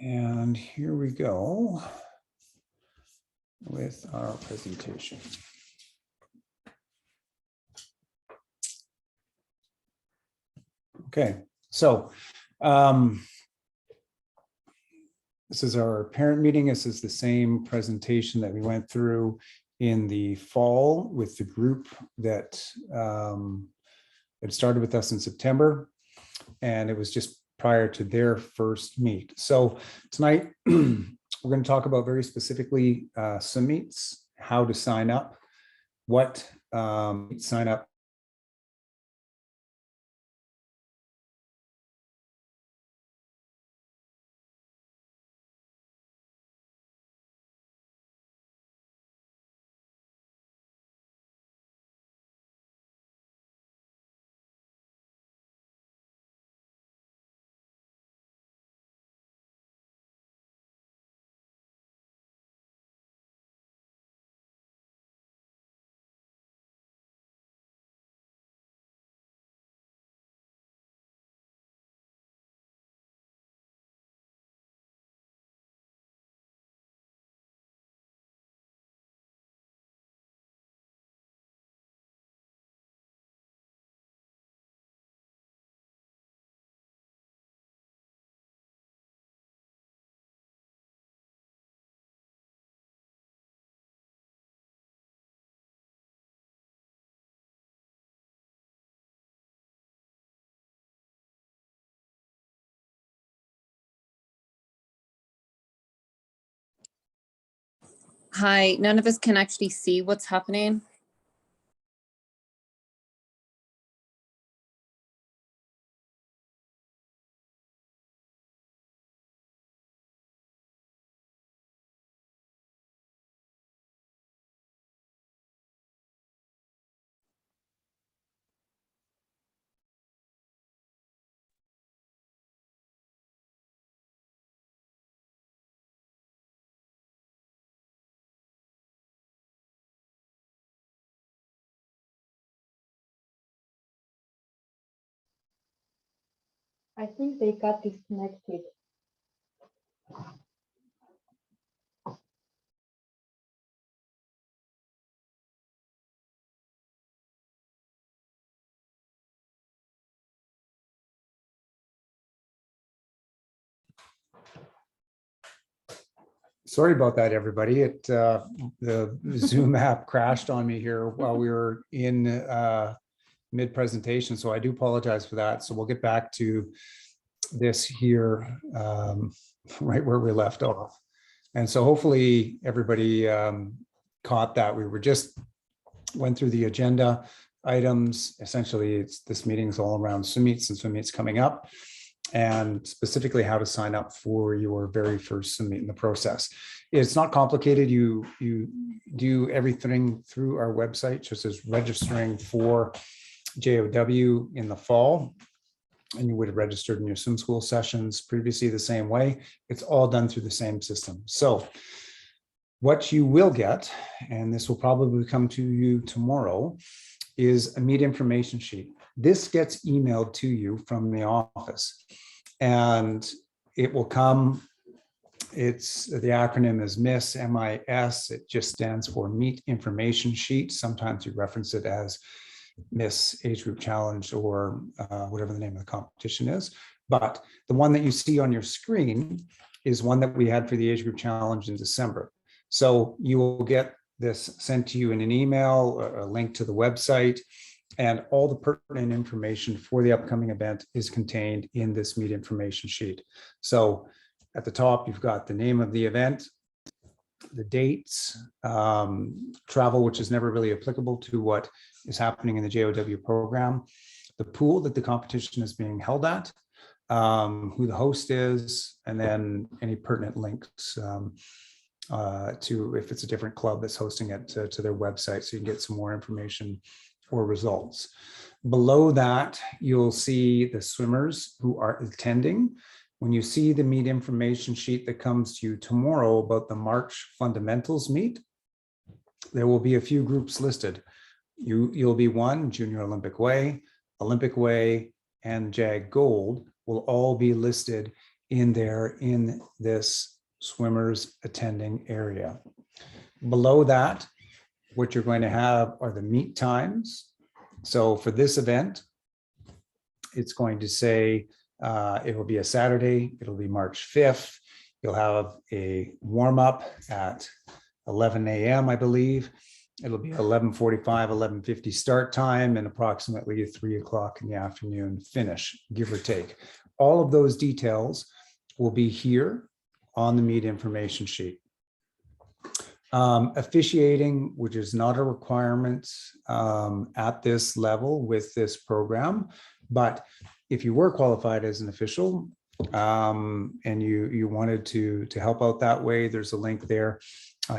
And here we go with our presentation. Okay, so this is our parent meeting. This is the same presentation that we went through in the fall with the group that had started with us in September, and it was just prior to their first meet. So tonight we're going to talk about very specifically some meets, how to sign up, what sign up. Hi, none of us can actually see what's happening. I think they got disconnected. Sorry about that, everybody. The Zoom app crashed on me here while we were in mid-presentation, so I do apologize for that. So we'll get back to this here right where we left off. And so hopefully everybody caught that. We were just went through the agenda items. Essentially, this meeting is all around swim meets and swim meets coming up, and specifically how to sign up for your very first swim meet in the process. It's not complicated. You do everything through our website, just as registering for JOW in the fall, and you would have registered in your swim school sessions previously the same way. It's all done through the same system. So what you will get, and this will probably come to you tomorrow, is a meet information sheet. This gets emailed to you from the office, and it will come, the acronym is MIS, M-I-S. It just stands for Meet Information Sheet. Sometimes you reference it as Miss Age Group Challenge or whatever the name of the competition is. But the one that you see on your screen is one that we had for the Age Group Challenge in December. So you will get this sent to you in an email, a link to the website, and all the pertinent information for the upcoming event is contained in this meet information sheet. So at the top, you've got the name of the event, the dates, travel, which is never really applicable to what is happening in the JOW program, the pool that the competition is being held at, who the host is, and then any pertinent links to if it's a different club that's hosting it to their website, so you can get some more information or results. Below that, you'll see the swimmers who are attending. When you see the meet information sheet that comes to you tomorrow about the March fundamentals meet, there will be a few groups listed. You'll be one, Junior Olympic Way, and JAG Gold will all be listed in there in this swimmers attending area. Below that, what you're going to have are the meet times. So for this event, it's going to say it will be a Saturday. It'll be March 5th. You'll have a warm up at 11 a.m., I believe. It'll be 11:45, 11:50 start time, and approximately 3 o'clock in the afternoon finish, give or take. All of those details will be here on the meet information sheet. Officiating, which is not a requirement at this level with this program, but if you were qualified as an official and you wanted to help out that way, there's a link there.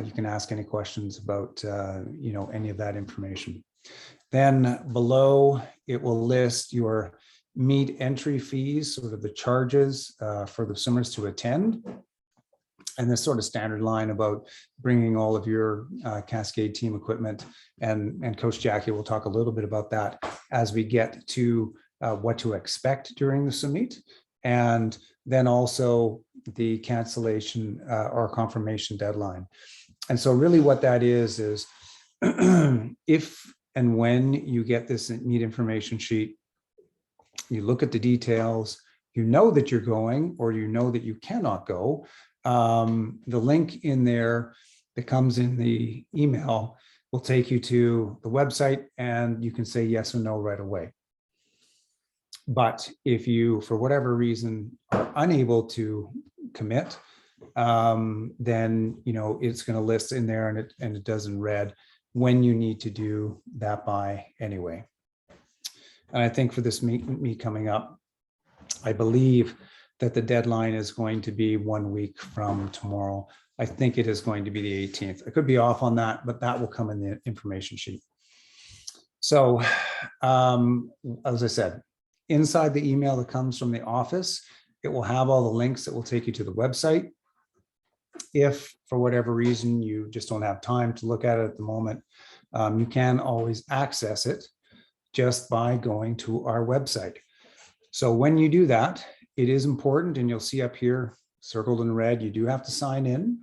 You can ask any questions about any of that information. Then below, it will list your meet entry fees, sort of the charges for the swimmers to attend. And this sort of standard line about bringing all of your Cascade team equipment, and Coach Jackie will talk a little bit about that as we get to what to expect during the summit, and then also the cancellation or confirmation deadline. And so really what that is if and when you get this meet information sheet, you look at the details, you know that you're going or you know that you cannot go. The link in there that comes in the email will take you to the website and you can say yes or no right away. But if you, for whatever reason, are unable to commit, then it's going to list in there and it does in red when you need to do that by anyway. And I think for this meet coming up, I believe that the deadline is going to be 1 week from tomorrow. I think it is going to be the 18th. I could be off on that, but that will come in the information sheet. So as I said, inside the email that comes from the office, it will have all the links that will take you to the website. If for whatever reason you just don't have time to look at it at the moment, you can always access it just by going to our website. So when you do that, it is important, and you'll see up here circled in red, you do have to sign in.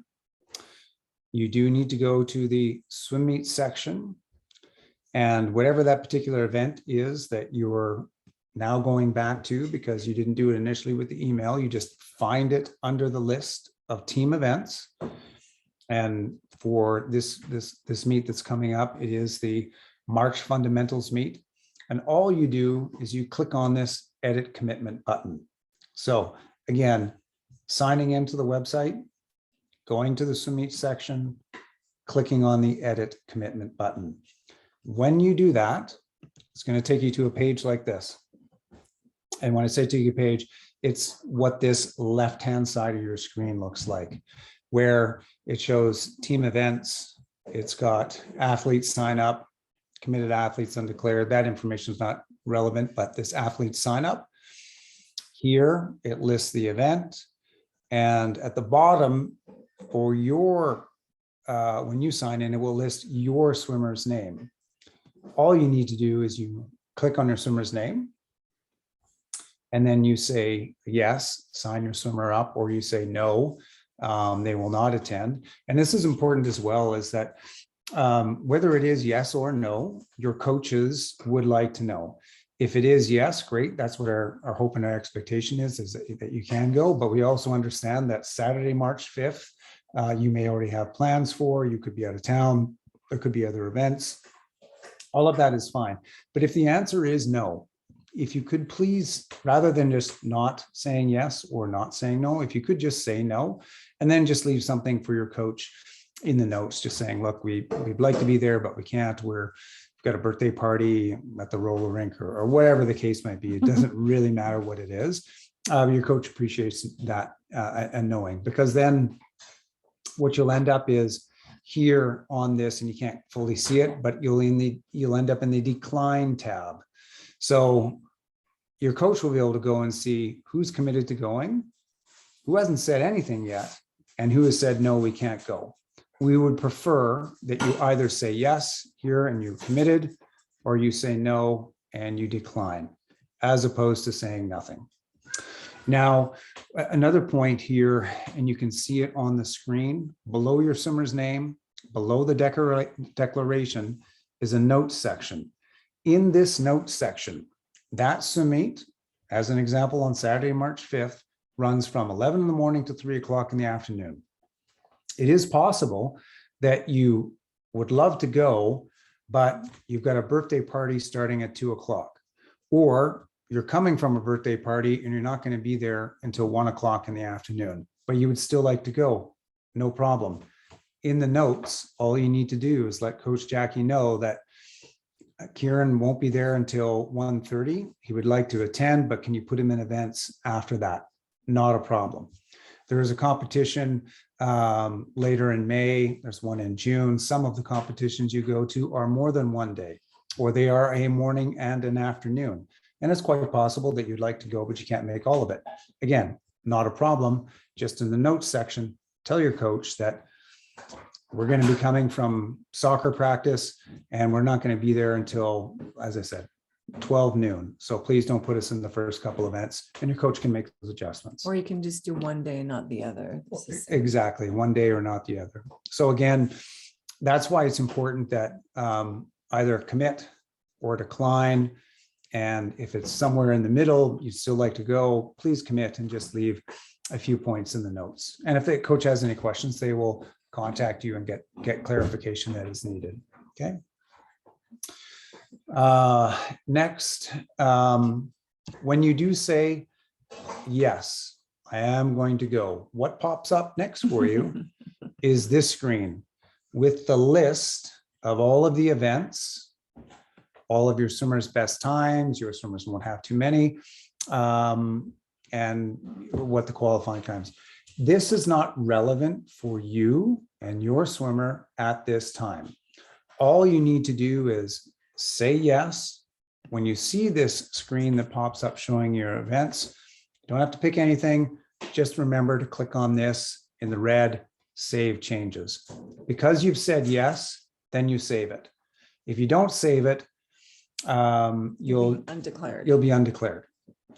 You do need to go to the swim meet section, and whatever that particular event is that you're now going back to, because you didn't do it initially with the email, you just find it under the list of team events. And for this meet that's coming up, it is the March Fundamentals meet. And all you do is you click on this edit commitment button. So again, signing into the website, going to the swim meet section, clicking on the edit commitment button. When you do that, it's going to take you to a page like this. And when I say take you a page, it's what this left-hand side of your screen looks like, where it shows team events. It's got athletes sign up, committed athletes undeclared. That information is not relevant, but this athlete sign up. Here, it lists the event. And at the bottom, for your, when you sign in, it will list your swimmer's name. All you need to do is you click on your swimmer's name, and then you say yes, sign your swimmer up, or you say no, they will not attend. And this is important as well, is that whether it is yes or no, your coaches would like to know. If it is yes, great. That's what our hope and our expectation is that you can go. But we also understand that Saturday, March 5th, you may already have plans for, you could be out of town, there could be other events. All of that is fine. But if the answer is no, if you could please, rather than just not saying yes or not saying no, if you could just say no, and then just leave something for your coach in the notes, just saying, look, we'd like to be there, but we can't. We've got a birthday party at the roller rink, or whatever the case might be. It doesn't really matter what it is. Your coach appreciates that and knowing, because then what you'll end up is here on this, and you can't fully see it, but you'll end up in the decline tab. So your coach will be able to go and see who's committed to going, who hasn't said anything yet, and who has said, no, we can't go. We would prefer that you either say yes here and you're committed, or you say no and you decline, as opposed to saying nothing. Now, Another point here, and you can see it on the screen, below your swimmer's name, below the declaration is a notes section. In this notes section, that swim meet, as an example, on Saturday, March 5th, runs from 11 in the morning to 3 o'clock in the afternoon. It is possible that you would love to go, but you've got a birthday party starting at 2 o'clock, or you're coming from a birthday party and you're not going to be there until 1 o'clock in the afternoon, but you would still like to go. No problem. In the notes, all you need to do is let Coach Jackie know that Kieran won't be there until 1:30. He would like to attend, but can you put him in events after that? Not a problem. There is a competition later in May. There's one in June. Some of the competitions you go to are more than one day, or they are a morning and an afternoon. And it's quite possible that you'd like to go, but you can't make all of it. Again, not a problem. Just in the notes section, tell your coach that we're going to be coming from soccer practice and we're not going to be there until, as I said, 12 noon. So please don't put us in the first couple events, and your coach can make those adjustments. Or you can just do one day, not the other. Exactly, one day or not the other. So again, that's why it's important that either commit or decline. And if it's somewhere in the middle, you'd still like to go, please commit and just leave a few points in the notes. And if the coach has any questions, they will contact you and get clarification that is needed. Okay. Next, when you do say, yes, I am going to go, what pops up next for you is this screen with the list of all of the events, all of your swimmers' best times, your swimmers won't have too many, and what the qualifying times. This is not relevant for you and your swimmer at this time. All you need to do is say yes. When you see this screen that pops up showing your events, you don't have to pick anything. Just remember to click on this in the red, save changes. Because you've said yes, then you save it. If you don't save it, you'll be undeclared.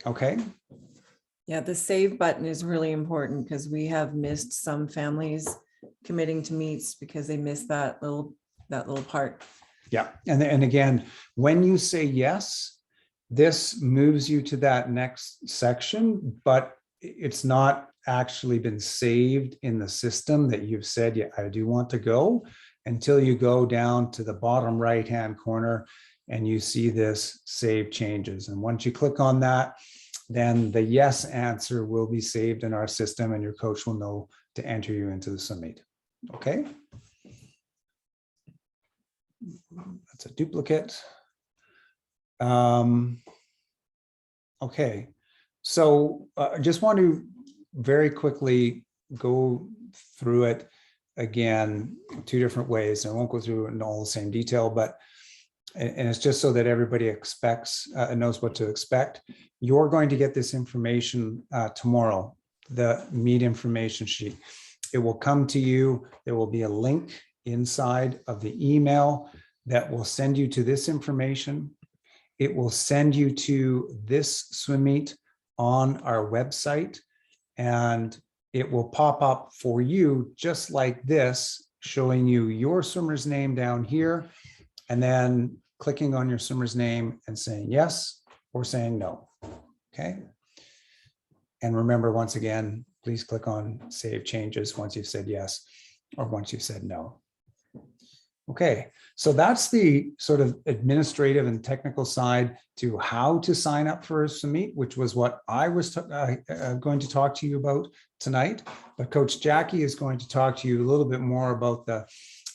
Okay. Yeah, the save button is really important because we have missed some families committing to meets because they missed that little part. Yeah. And again, when you say yes, this moves you to that next section, but it's not actually been saved in the system that you've said, yeah, I do want to go, until you go down to the bottom right-hand corner and you see this save changes. And once you click on that, then the yes answer will be saved in our system and your coach will know to enter you into the summit. Okay. That's a duplicate. Okay. So I just want to very quickly go through it again, two different ways. I won't go through it in all the same detail, but and it's just so that everybody expects knows what to expect. You're going to get this information tomorrow, the meet information sheet. It will come to you. There will be a link inside of the email that will send you to this information. It will send you to this swim meet on our website, and it will pop up for you just like this, showing you your swimmer's name down here, and then clicking on your swimmer's name and saying yes or saying no. Okay. And remember, once again, please click on save changes once you've said yes or once you've said no. Okay, so that's the sort of administrative and technical side to how to sign up for a summit, which was what I was going to talk to you about tonight. But Coach Jackie is going to talk to you a little bit more about the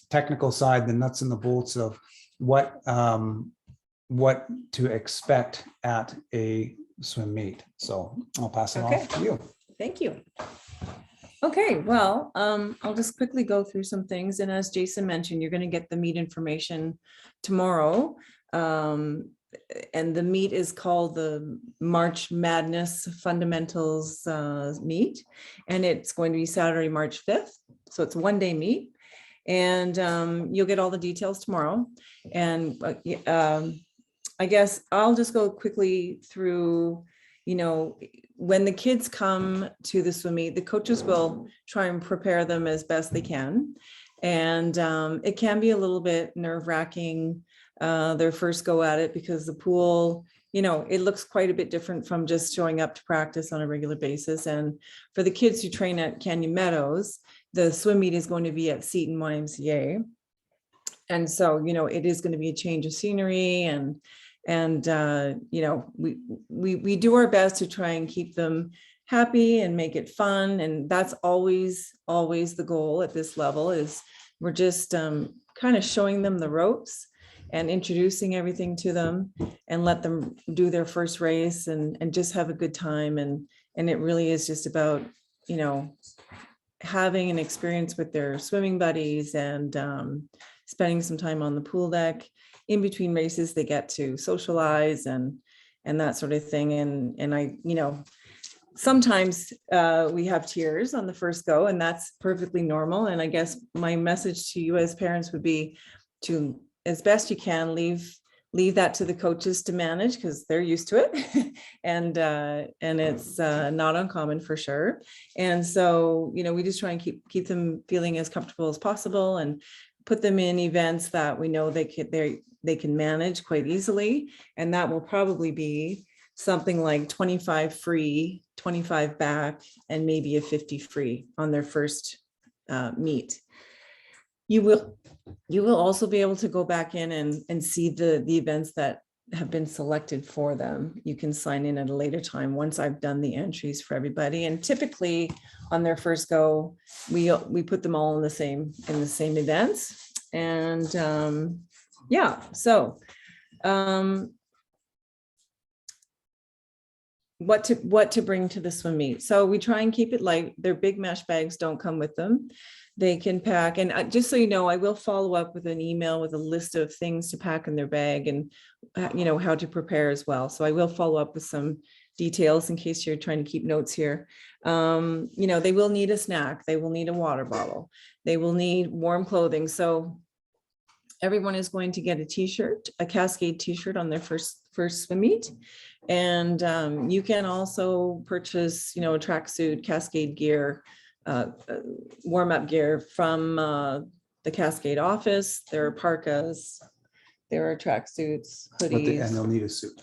technical side, the nuts and the bolts of what to expect at a swim meet. So I'll pass it off to you. Thank you. Okay, well, I'll just quickly go through some things. And as Jason mentioned, you're going to get the meet information tomorrow. And the meet is called the March Madness Fundamentals meet. And it's going to be Saturday, March 5th. So it's a one-day meet. And you'll get all the details tomorrow. And I guess I'll just go quickly through, you know, when the kids come to the swim meet, the coaches will try and prepare them as best they can. And it can be a little bit nerve-wracking, their first go at it, because the pool, you know, it looks quite a bit different from just showing up to practice on a regular basis. And for the kids who train at Canyon Meadows, the swim meet is going to be at Seton YMCA. And so, you know, it is going to be a change of scenery, and you know, we do our best to try and keep them happy and make it fun. And that's always the goal at this level, is we're just kind of showing them the ropes and introducing everything to them, and let them do their first race and just have a good time. And it really is just about, you know, having an experience with their swimming buddies, and spending some time on the pool deck. In between races, they get to socialize and that sort of thing. And I, you know, sometimes we have tears on the first go, and that's perfectly normal. And I guess my message to you as parents would be to, as best you can, leave that to the coaches to manage, because they're used to it. and it's not uncommon for sure. And so, you know, we just try and keep them feeling as comfortable as possible, and put them in events that we know they can manage quite easily. And that will probably be something like 25 free, 25 back, and maybe a 50 free on their first meet. You will also be able to go back in and see the events that have been selected for them. You can sign in at a later time once I've done the entries for everybody. And typically on their first go, we put them all in the same events. And yeah, so what to bring to the swim meet. So we try and keep it light. Their big mesh bags don't come with them. They can pack, and just so you know, I will follow up with an email with a list of things to pack in their bag, and you know, how to prepare as well. So I will follow up with some details in case you're trying to keep notes here. You know, they will need a snack. They will need a water bottle. They will need warm clothing. So everyone is going to get a t-shirt, a Cascade t-shirt on their first swim meet. And you can also purchase, you know, a tracksuit, Cascade gear, warm-up gear from the Cascade office. There are parkas, there are tracksuits, hoodies. And they'll need a suit.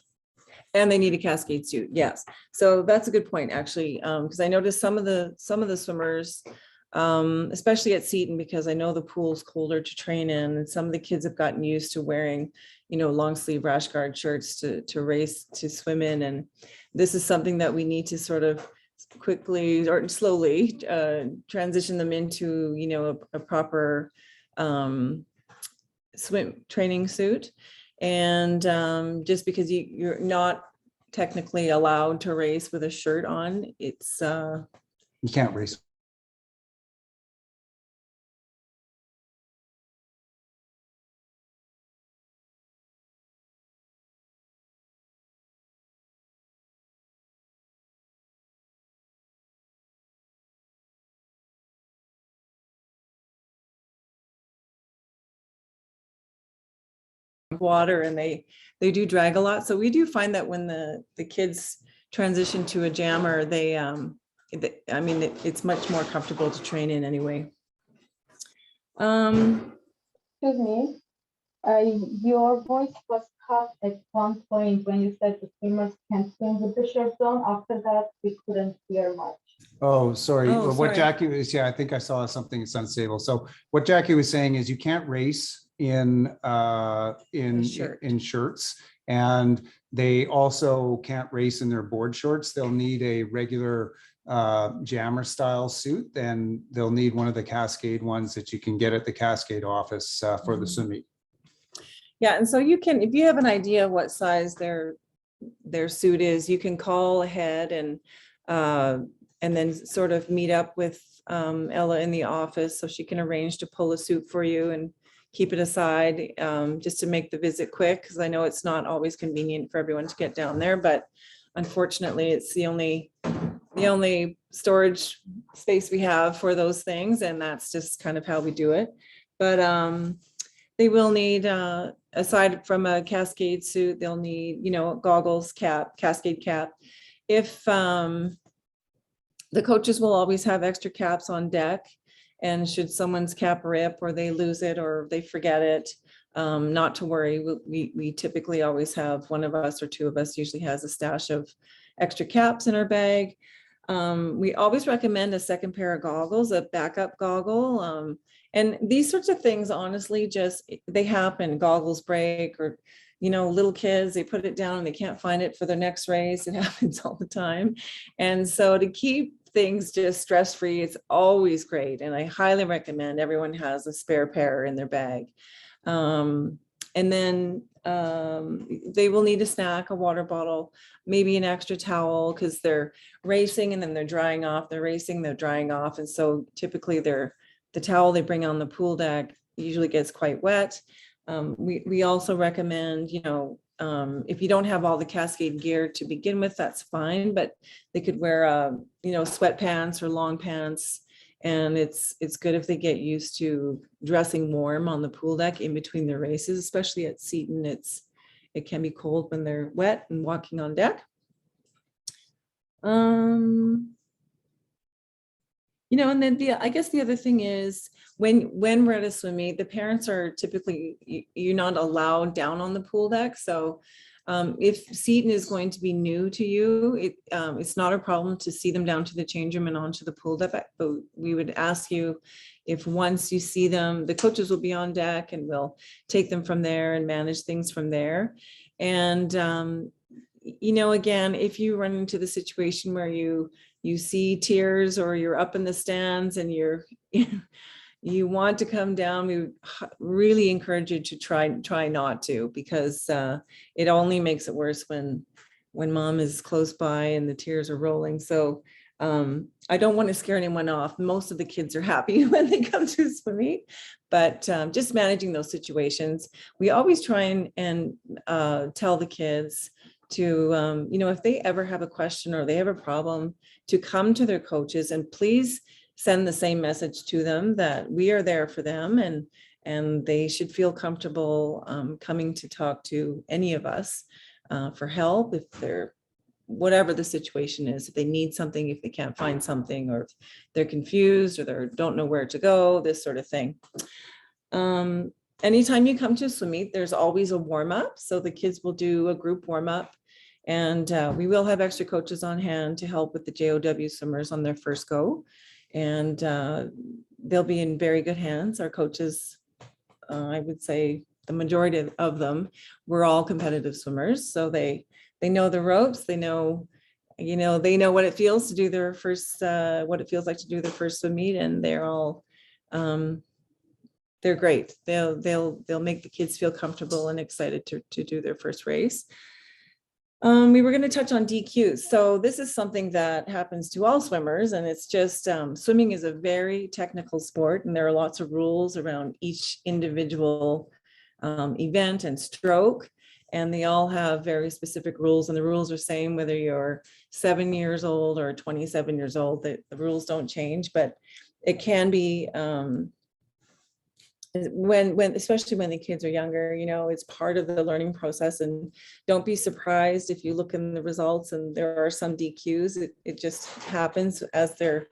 And they need a Cascade suit, yes. So that's a good point, actually, because I noticed some of the swimmers, especially at Seton, because I know the pool's colder to train in, and some of the kids have gotten used to wearing, you know, long sleeve rash guard shirts to race, to swim in. And this is something that we need to sort of quickly or slowly transition them into, you know, a proper swim training suit. And just because you're not technically allowed to race with a shirt on, it's You can't race. water, and they do drag a lot. So we do find that when the kids transition to a jammer, I mean, it's much more comfortable to train in anyway. Excuse me, your voice was cut at one point when you said the swimmers can swim with the shirts on. After that, we couldn't hear much. Oh, sorry. Oh, What sorry. Jackie was, yeah, I think I saw something that's unstable. So what Jackie was saying is you can't race in shirt. shirts, and they also can't race in their board shorts. They'll need a regular jammer style suit, and they'll need one of the Cascade ones that you can get at the Cascade office for the swim meet. Yeah, and so you can, if you have an idea what size their suit is, you can call ahead and then sort of meet up with Ella in the office so she can arrange to pull a suit for you and keep it aside, just to make the visit quick, because I know it's not always convenient for everyone to get down there, but unfortunately it's the only storage space we have for those things, and that's just kind of how we do it. But they will need, aside from a Cascade suit, they'll need, you know, goggles, cap, Cascade cap, if the coaches will always have extra caps on deck, and should someone's cap rip or they lose it or they forget it, not to worry. We typically always have one of us or two of us usually has a stash of extra caps in our bag. We always recommend a second pair of goggles, a backup goggle. And these sorts of things, honestly, just they happen. Goggles break, or little kids, they put it down and they can't find it for their next race. It happens all the time. And so to keep things just stress-free, it's always great. And I highly recommend everyone has a spare pair in their bag. And then they will need a snack, a water bottle, maybe an extra towel, because they're racing and then they're drying off. They're racing, they're drying off. And so typically the towel they bring on the pool deck usually gets quite wet. We also recommend, if you don't have all the Cascade gear to begin with, that's fine, but they could wear, sweatpants or long pants. And it's good if they get used to dressing warm on the pool deck in between their races, especially at Seton. It can be cold when they're wet and walking on deck. And then I guess the other thing is when we're at a swim meet, the parents are typically, you're not allowed down on the pool deck. So if Seton is going to be new to you, it's not a problem to see them down to the change room and onto the pool deck. But we would ask you if once you see them, the coaches will be on deck and we'll take them from there and manage things from there. And, again, if you run into the situation where you see tears or you're up in the stands and you want to come down, we really encourage you to try not to, because it only makes it worse when mom is close by and the tears are rolling. So I don't want to scare anyone off. Most of the kids are happy when they come to swim meet, but just managing those situations. We always try and tell the kids to, if they ever have a question or they have a problem, to come to their coaches and please send the same message to them that we are there for them, and they should feel comfortable coming to talk to any of us for help if they're, whatever the situation is, if they need something, if they can't find something, or if they're confused or they don't know where to go, this sort of thing. Anytime you come to a swim meet, there's always a warm up. So the kids will do a group warm up, and we will have extra coaches on hand to help with the JOW swimmers on their first go. And they'll be in very good hands. Our coaches, I would say the majority of them, were all competitive swimmers. So they know the ropes, they know what it feels to do their first, what it feels like to do their first swim meet. And they're all, they're great. They'll make the kids feel comfortable and excited to do their first race. We were going to touch on DQs. So this is something that happens to all swimmers, and it's just swimming is a very technical sport, and there are lots of rules around each individual event and stroke, and they all have very specific rules, and the rules are same whether you're 7 years old or 27 years old. The rules don't change, but it can be especially when the kids are younger, it's part of the learning process. And don't be surprised if you look in the results and there are some DQs. It just happens as they're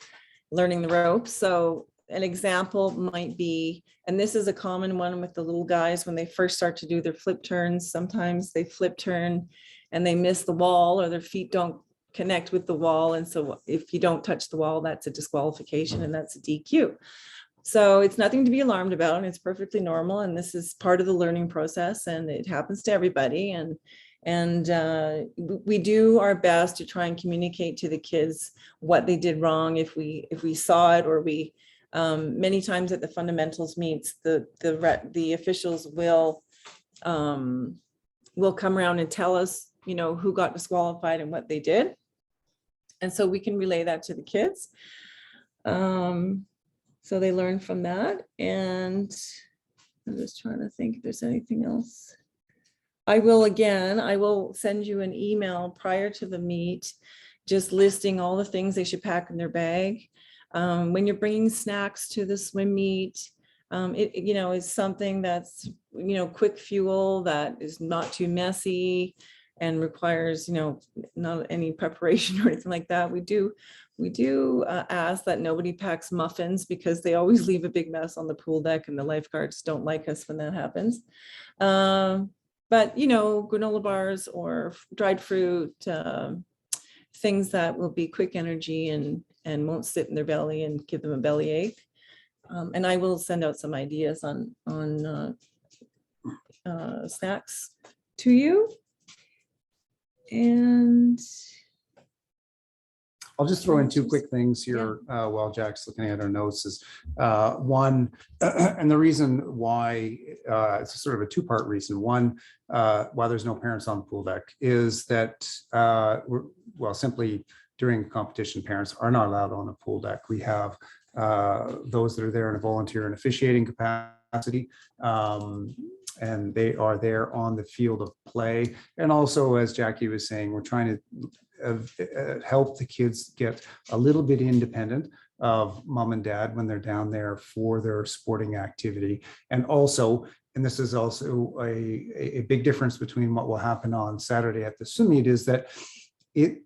learning the ropes. So an example might be, and this is a common one with the little guys when they first start to do their flip turns, sometimes they flip turn and they miss the wall, or their feet don't connect with the wall. And so if you don't touch the wall, that's a disqualification and that's a DQ. So it's nothing to be alarmed about, and it's perfectly normal. And this is part of the learning process, and it happens to everybody. And we do our best to try and communicate to the kids what they did wrong if we saw it, or we many times at the fundamentals meets, the officials will come around and tell us, who got disqualified and what they did, and so we can relay that to the kids. So they learn from that. And I'm just trying to think if there's anything else. I will send you an email prior to the meet, just listing all the things they should pack in their bag. When you're bringing snacks to the swim meet, it is something that's, quick fuel, that is not too messy. and requires, not any preparation or anything like that. We do ask that nobody packs muffins because they always leave a big mess on the pool deck and the lifeguards don't like us when that happens. But, granola bars or dried fruit, things that will be quick energy and won't sit in their belly and give them a bellyache. And I will send out some ideas on snacks to you. And I'll just throw in two quick things here while Jack's looking at our notes is one, and the reason why it's sort of a two-part reason. One, why there's no parents on the pool deck is that, simply during competition, parents are not allowed on the pool deck. We have those that are there in a volunteer and officiating capacity. And they are there on the field of play. And also, as Jackie was saying, we're trying to help the kids get a little bit independent of mom and dad when they're down there for their sporting activity. And also, and this is also a big difference between what will happen on Saturday at the swim meet, is that it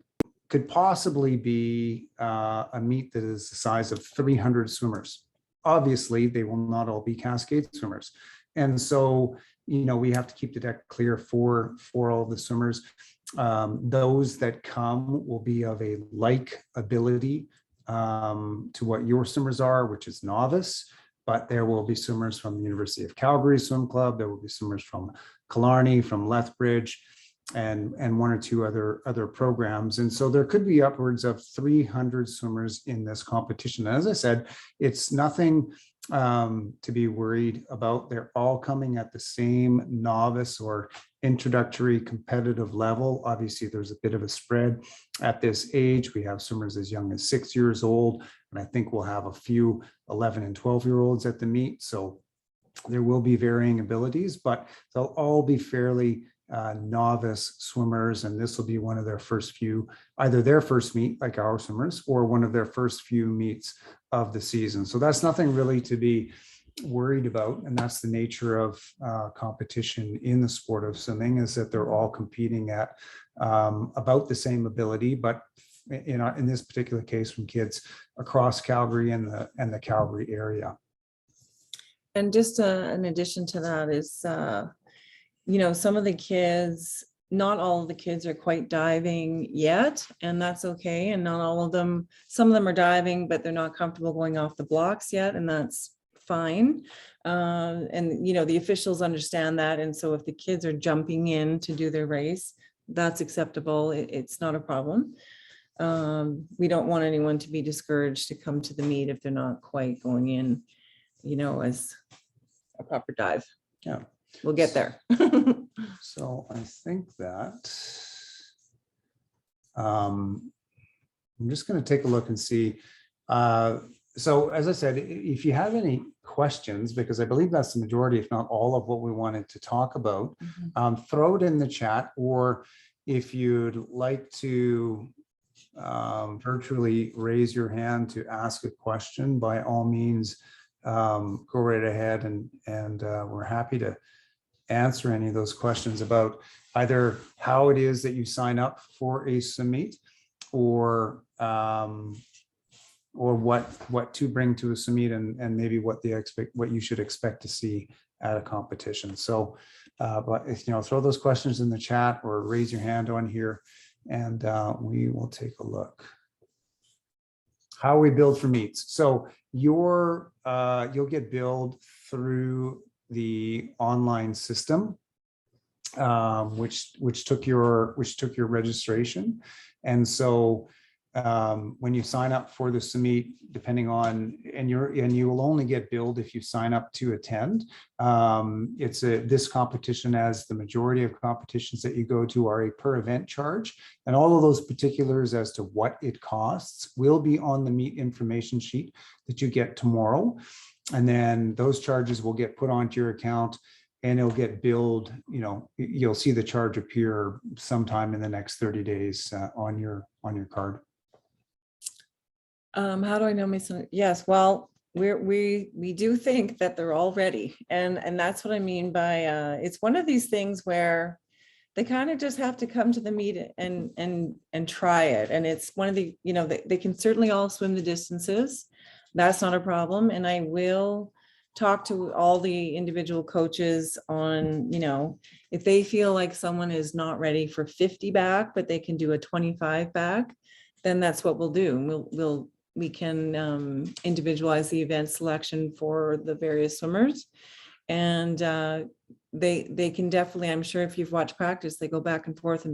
could possibly be a meet that is the size of 300 swimmers. Obviously, they will not all be Cascade swimmers. And so, we have to keep the deck clear for all the swimmers. Those that come will be of a like ability to what your swimmers are, which is novice, but there will be swimmers from the University of Calgary Swim Club. There will be swimmers from Killarney, from Lethbridge, and one or two other programs. And so there could be upwards of 300 swimmers in this competition. As I said, it's nothing to be worried about. They're all coming at the same novice or introductory competitive level. Obviously, there's a bit of a spread at this age. We have swimmers as young as 6 years old, and I think we'll have a few 11 and 12-year-olds at the meet. So there will be varying abilities, but they'll all be fairly novice swimmers, and this will be one of their first few, either their first meet like our swimmers, or one of their first few meets of the season. So that's nothing really to be worried about, and that's the nature of competition in the sport of swimming, is that they're all competing at about the same ability, but in this particular case, from kids across Calgary and the Calgary area. And just an addition to that is some of the kids, not all of the kids are quite diving yet, and that's okay. And not all of them, some of them are diving, but they're not comfortable going off the blocks yet, and that's fine. And the officials understand that. And so if the kids are jumping in to do their race, that's acceptable. It's not a problem. We don't want anyone to be discouraged to come to the meet if they're not quite going in, as a proper dive. Yeah. We'll get there. So I think that I'm just going to take a look and see. So as I said, if you have any questions, because I believe that's the majority, if not all, of what we wanted to talk about, throw it in the chat, or if you'd like to virtually raise your hand to ask a question, by all means, go right ahead, and we're happy to answer any of those questions about either how it is that you sign up for a swim meet, or what to bring to a swim meet, and maybe what you should expect to see at a competition. So, but if throw those questions in the chat or raise your hand on here, and we will take a look. How we build for meets. So you'll get billed through the online system, which took your registration. And so when you sign up for the swim meet, depending on, and you will only get billed if you sign up to attend. This competition, as the majority of competitions that you go to, are a per event charge, and all of those particulars as to what it costs will be on the meet information sheet that you get tomorrow. And then those charges will get put onto your account, and it'll get billed. You'll see the charge appear sometime in the next 30 days on your card. How do I know my son? Yes, well, we do think that they're all ready, and that's what I mean by it's one of these things where they kind of just have to come to the meet and try it. And it's one of the, they can certainly all swim the distances. That's not a problem. And I will talk to all the individual coaches on, if they feel like someone is not ready for 50 back, but they can do a 25 back, then that's what we'll do. We can individualize the event selection for the various swimmers. And they can definitely, I'm sure if you've watched practice, they go back and forth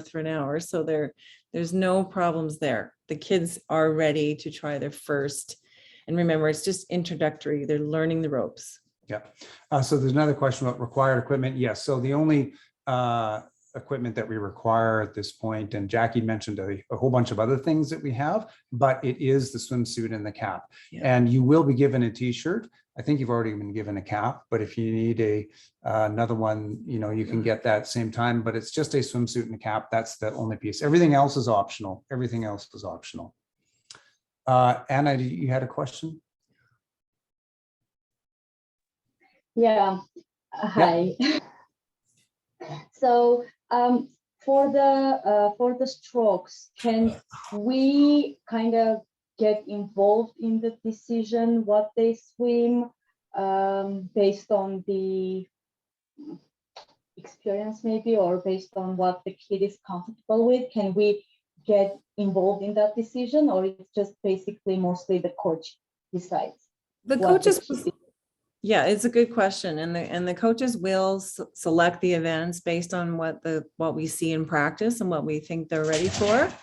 for an hour. So there's no problems there. The kids are ready to try their first. And remember, it's just introductory. They're learning the ropes. Yeah. So there's another question about required equipment. Yes. So the only equipment that we require at this point, and Jackie mentioned a whole bunch of other things that we have, but it is the swimsuit and the cap. Yeah. And you will be given a t-shirt. I think you've already been given a cap, but if you need another one, you can get that same time, but it's just a swimsuit and a cap. That's the only piece. Everything else is optional. Everything else is optional. Anna, you had a question? Yeah. Hi. So for the strokes, can we kind of get involved in the decision what they swim based on the experience maybe, or based on what the kid is comfortable with? Can we get involved in that decision, or it's just basically mostly the coach decides? The coaches, yeah, it's a good question. And the coaches will select the events based on what we see in practice and what we think they're ready for.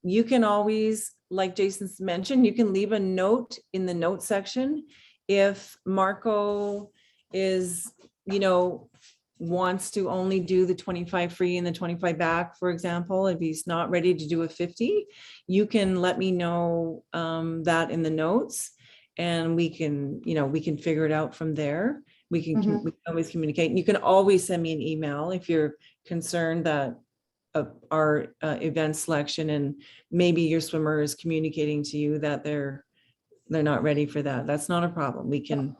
You can always, like Jason's mentioned, you can leave a note in the note section. If Marco is, wants to only do the 25 free and the 25 back, for example, if he's not ready to do a 50, you can let me know that in the notes, and we can figure it out from there. We can always communicate. You can always send me an email if you're concerned that our event selection and maybe your swimmer is communicating to you that they're not ready for that. That's not a problem. We can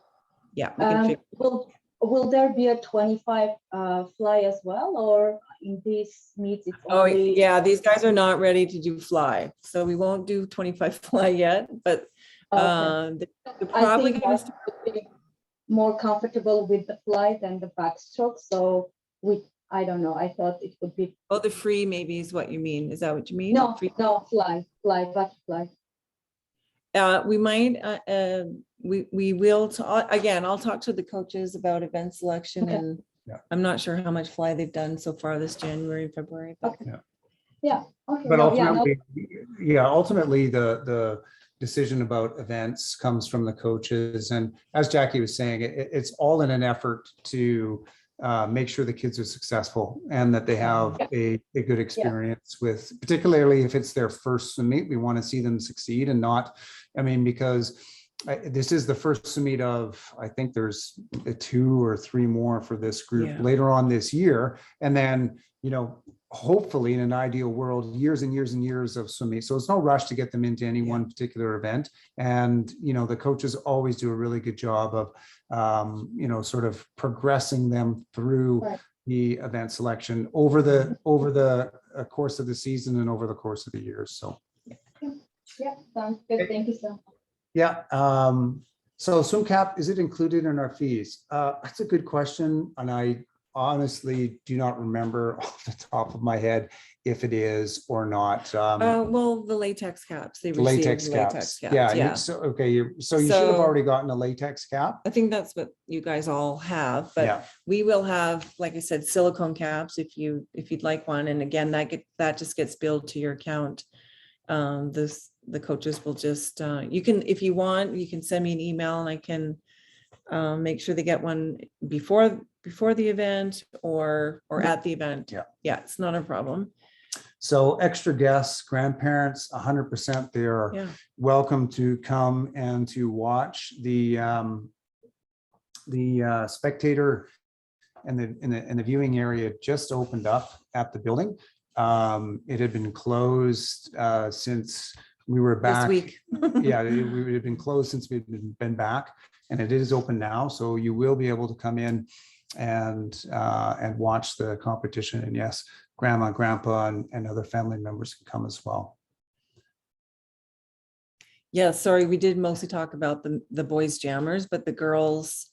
Will there be a 25 fly as well, or in these meets it's only? Yeah, these guys are not ready to do fly, so we won't do 25 fly yet, but they're probably going to be more comfortable with the fly than the backstroke. So I don't know, I thought it would be. Oh, the free maybe is what you mean. Is that what you mean? No, free? no, butterfly. We might, we will, again, I'll talk to the coaches about event selection. Okay. And I'm not sure how much fly they've done so far this January and February. But. Okay. Yeah. Okay. But ultimately, the decision about events comes from the coaches. And as Jackie was saying, it's all in an effort to make sure the kids are successful and that they have a good experience with, particularly if it's their first swim meet. We want to see them succeed and not, because this is the first swim meet of, I think there's 2 or 3 more for this group later on this year. And then, hopefully in an ideal world, years and years and years of swim meet. So it's no rush to get them into any one particular event. And, the coaches always do a really good job of, sort of progressing them through the event selection over the course of the season and over the course of the years. So. Yeah, sounds good. Thank you so much. Yeah. So swim cap, is it included in our fees? That's a good question. And I honestly do not remember off the top of my head if it is or not. Well, the latex caps, they receive latex caps. Yeah. So you should have already gotten a latex cap. I think that's what you guys all have, but we will have, like I said, silicone caps if you'd like one. And again, that just gets billed to your account. The coaches will just, you can, if you want, you can send me an email and I can make sure they get one before the event or at the event. Yeah, it's not a problem. So extra guests, grandparents, 100%, they are welcome to come and to watch. The spectator and the viewing area just opened up at the building. It had been closed since we were back. This week. We had been closed since we'd been back, and it is open now. So you will be able to come in and watch the competition. And yes, grandma and grandpa and other family members can come as well. Yeah, sorry, we did mostly talk about the boys jammers, but the girls.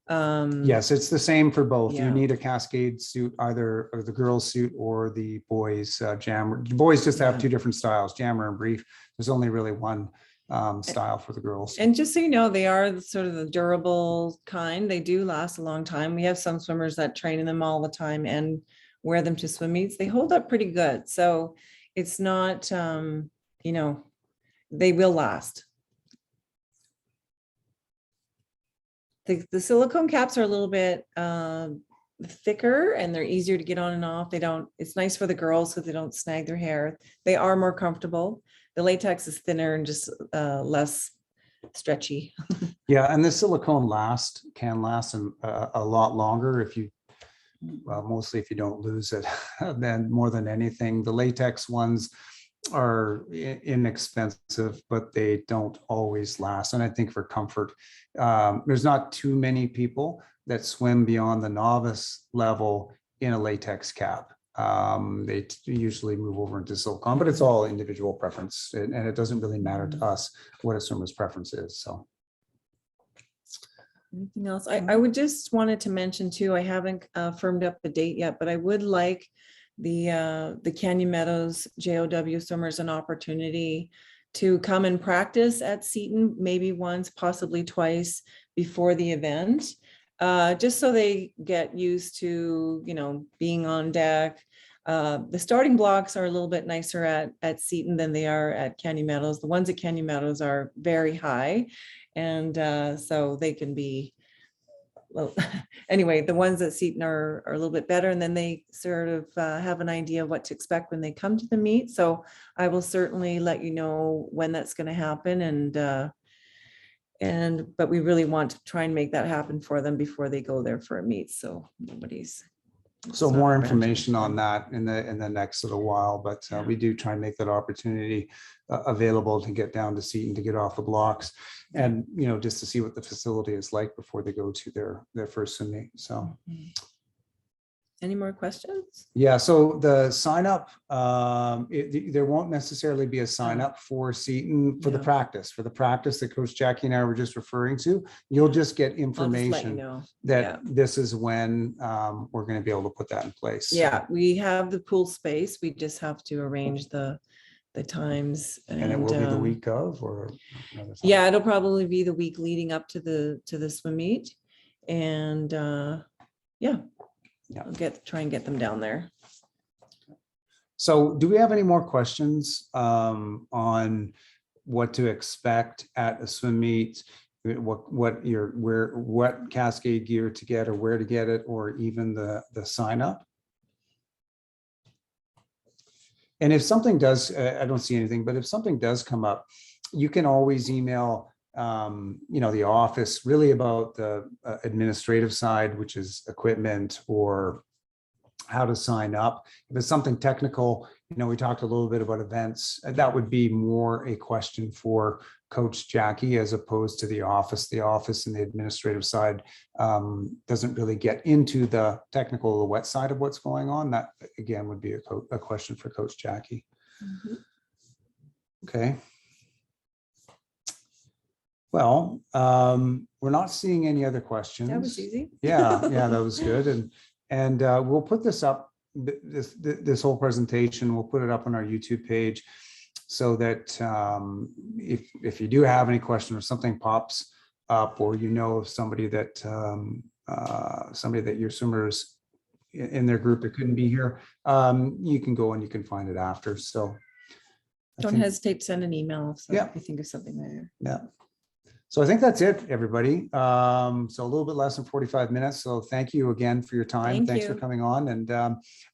Yes, it's the same for both. You Yeah. need a Cascade suit, either the girls' suit or the boys' jammer. The boys just have Yeah. two different styles, jammer and brief. There's only really one style for the girls. And just so you know, they are sort of the durable kind. They do last a long time. We have some swimmers that train in them all the time and wear them to swim meets. They hold up pretty good. So it's not, you know, they will last. The silicone caps are a little bit thicker and they're easier to get on and off. It's nice for the girls so they don't snag their hair. They are more comfortable. The latex is thinner and just less stretchy. Yeah, and the silicone can last a lot longer if you, well, mostly if you don't lose it, then more than anything. The latex ones are inexpensive, but they don't always last. And I think for comfort, there's not too many people that swim beyond the novice level in a latex cap. They usually move over into silicone, but it's all individual preference, and it doesn't really matter to us what a swimmer's preference is. So anything else? I would just wanted to mention too, I haven't firmed up the date yet, but I would like the Canyon Meadows JOW swimmers an opportunity to come and practice at Seton, maybe once, possibly twice before the event, just so they get used to, you know, being on deck. The starting blocks are a little bit nicer at Seton than they are at Canyon Meadows. The ones at Canyon Meadows are very high, and so they can be, well, anyway, the ones at Seton are a little bit better, and then they sort of have an idea of what to expect when they come to the meet. So I will certainly let you know when that's going to happen, but we really want to try and make that happen for them before they go there for a meet. So nobody's. So more information on that in the next little while, but we do try and make that opportunity available to get down to Seton, to get off the blocks, and you know, just to see what the facility is like before they go to their first swim meet. So any more questions? yeah, so the sign up, there won't necessarily be a sign up for Seton for the practice that Coach Jackie and I were just referring to. You'll just get I'll just let you information know. that this is when we're going to be able to put that in place. Yeah, we have the pool space. We just have to arrange the times. And it will be the week of, or another time? Yeah, it'll probably be the week leading up to the swim meet, and yeah, I'll try and get them down there. So do we have any more questions on what to expect at a swim meet? What Cascade gear to get, or where to get it, or even the sign up? And if something does, I don't see anything, but if something does come up, you can always email the office really about the administrative side, which is equipment or how to sign up. If it's something technical, we talked a little bit about events. That would be more a question for Coach Jackie as opposed to the office. The office and the administrative side doesn't really get into the technical, the wet side of what's going on. That again would be a question for Coach Jackie. Mm-hmm. Okay. Well, we're not seeing any other questions. That was easy. Yeah, that was good. And we'll put this up, this whole presentation, we'll put it up on our YouTube page so that if you do have any question or something pops up, or of somebody that your swimmers in their group that couldn't be here, you can go and you can find it after. So don't hesitate to send an email if you think of something later. Yeah. So I think that's it, everybody. So a little bit less than 45 minutes. So thank you again for your time. Thanks for coming on, and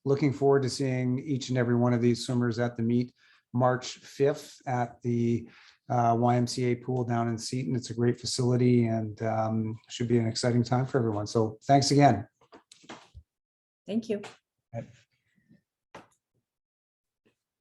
looking forward to seeing each and every one of these swimmers at the meet March 5th at the YMCA pool down in Seton. It's a great facility and should be an exciting time for everyone. So thanks again. Thank you.